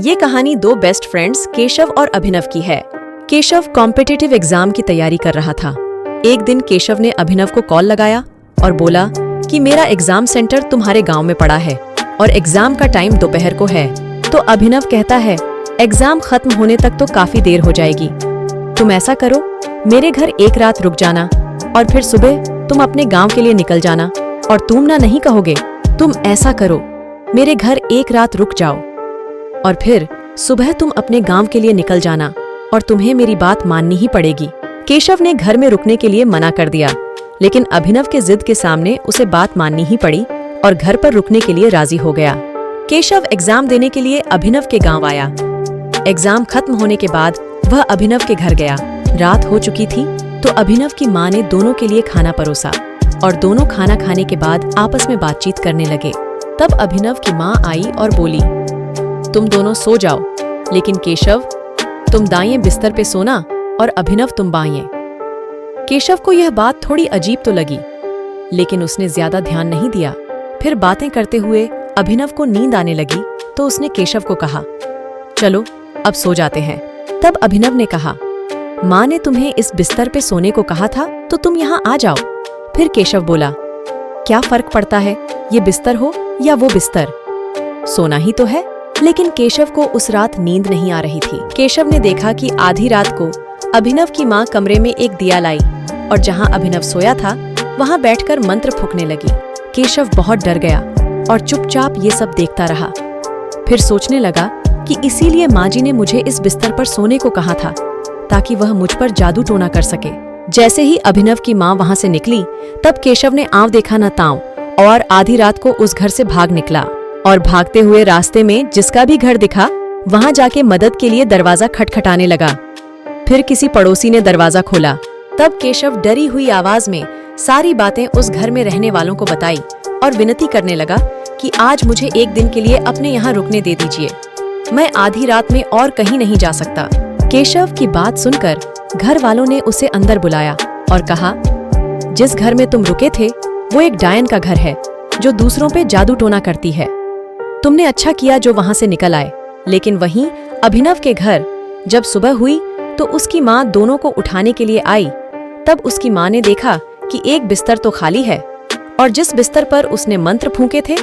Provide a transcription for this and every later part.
ये कहानी दो बेस्ट फ्रेंड्स केशव और अभिनव की है। केशव कॉम्पिटिटिव एग्जाम की तैयारी कर रहा था। एक दिन केशव ने अभिनव को कॉल लगाया और बोला कि मेरा एग्जाम सेंटर तुम्हारे गांव में पड़ा है और एग्जाम का टाइम दोपहर को है। तो अभिनव कहता है, एग्जाम खत्म होने तक तो काफी देर हो जाएगी। तुम ऐसा करो, मेरे घर एक रात रुक जाना और फिर सुबह तुम अपने गांव के लिए निकल जाना। और तुम ना नहीं कहोगे, तुम ऐसा करो, मेरे घर एक रात रुक जाओ और फिर सुबह तुम अपने गांव के लिए निकल जाना और तुम्हें मेरी बात माननी ही पड़ेगी। केशव ने घर में रुकने के लिए मना कर दिया, लेकिन अभिनव के जिद के सामने उसे बात माननी ही पड़ी और घर पर रुकने के लिए राजी हो गया। केशव एग्जाम देने के लिए अभिनव के गांव आया। एग्जाम खत्म होने के बाद वह अभिनव के घर गया। रात हो चुकी थी तो अभिनव की माँ ने दोनों के लिए खाना परोसा और दोनों खाना खाने के बाद आपस में बातचीत करने लगे। तब अभिनव की माँ आई और बोली, तुम दोनों सो जाओ, लेकिन केशव तुम दाएं बिस्तर पे सोना और अभिनव तुम बाएं। केशव को यह बात थोड़ी अजीब तो लगी, लेकिन उसने ज्यादा ध्यान नहीं दिया। फिर बातें करते हुए अभिनव को नींद आने लगी तो उसने केशव को कहा, चलो अब सो जाते हैं। तब अभिनव ने कहा, माँ ने तुम्हें इस बिस्तर पे सोने को कहा था तो तुम यहाँ आ जाओ। फिर केशव बोला, क्या फर्क पड़ता है, ये बिस्तर हो या वो बिस्तर, सोना ही तो है। लेकिन केशव को उस रात नींद नहीं आ रही थी। केशव ने देखा कि आधी रात को अभिनव की माँ कमरे में एक दिया लाई और जहाँ अभिनव सोया था वहाँ बैठकर मंत्र फूंकने लगी। केशव बहुत डर गया और चुपचाप ये सब देखता रहा। फिर सोचने लगा कि इसीलिए माँ जी ने मुझे इस बिस्तर पर सोने को कहा था, ताकि वह मुझ पर जादू टोना कर सके। जैसे ही अभिनव की माँ वहाँ से निकली, तब केशव ने आंव देखा न तांव और आधी रात को उस घर से भाग निकला और भागते हुए रास्ते में जिसका भी घर दिखा वहां जाके मदद के लिए दरवाजा खटखटाने लगा। फिर किसी पड़ोसी ने दरवाजा खोला। तब केशव डरी हुई आवाज में सारी बातें उस घर में रहने वालों को बताई और विनती करने लगा कि आज मुझे एक दिन के लिए अपने यहाँ रुकने दे दीजिए, मैं आधी रात में और कहीं नहीं जा सकता। केशव की बात सुनकर घर वालों ने उसे अंदर बुलाया और कहा, जिस घर में तुम रुके थे वो एक डायन का घर है जो दूसरों पे जादू टोना करती है। तुमने अच्छा किया जो वहां से निकल आए। लेकिन वहीं अभिनव के घर जब सुबह हुई तो उसकी माँ दोनों को उठाने के लिए आई। तब उसकी माँ ने देखा कि एक बिस्तर तो खाली है और जिस बिस्तर पर उसने मंत्र फूंके थे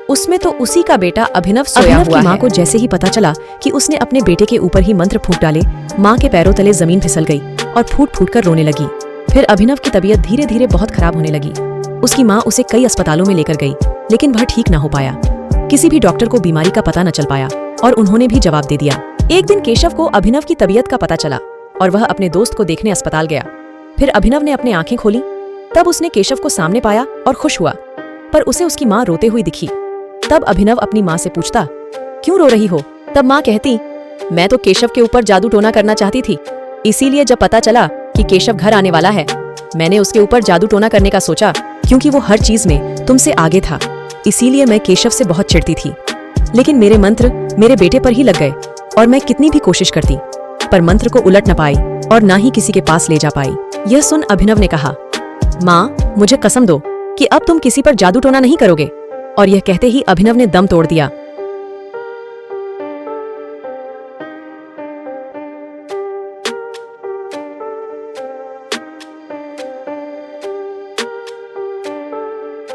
उसमें तो उसी का बेटा अभिनव सोया हुआ है। माँ को जैसे ही पता चला कि उसने अपने बेटे के ऊपर ही मंत्र फूंक डाले, माँ के पैरों तले जमीन फिसल गई और फूट फूट कर रोने लगी। फिर अभिनव की तबीयत धीरे धीरे बहुत खराब होने लगी। उसकी माँ उसे कई अस्पतालों में लेकर गई, लेकिन वह ठीक न हो पाया। किसी भी डॉक्टर को बीमारी का पता न चल पाया और उन्होंने भी जवाब दे दिया। एक दिन केशव को अभिनव की तबीयत का पता चला और वह अपने दोस्त को देखने अस्पताल गया। फिर अभिनव ने अपनी आंखें खोली। तब उसने केशव को सामने पाया और खुश हुआ, पर उसे उसकी माँ रोते हुए दिखी। तब अभिनव अपनी माँ से पूछता, क्यों रो रही हो? तब माँ कहती, मैं तो केशव के ऊपर जादू टोना करना चाहती थी, इसीलिए जब पता चला कि केशव घर आने वाला है मैंने उसके ऊपर जादू टोना करने का सोचा, क्योंकि वो हर चीज में तुमसे आगे था। इसीलिए मैं केशव से बहुत चिढ़ती थी, लेकिन मेरे मंत्र मेरे बेटे पर ही लग गए और मैं कितनी भी कोशिश करती पर मंत्र को उलट न पाई और ना ही किसी के पास ले जा पाई। यह सुन अभिनव ने कहा, माँ मुझे कसम दो कि अब तुम किसी पर जादू टोना नहीं करोगे। और यह कहते ही अभिनव ने दम तोड़ दिया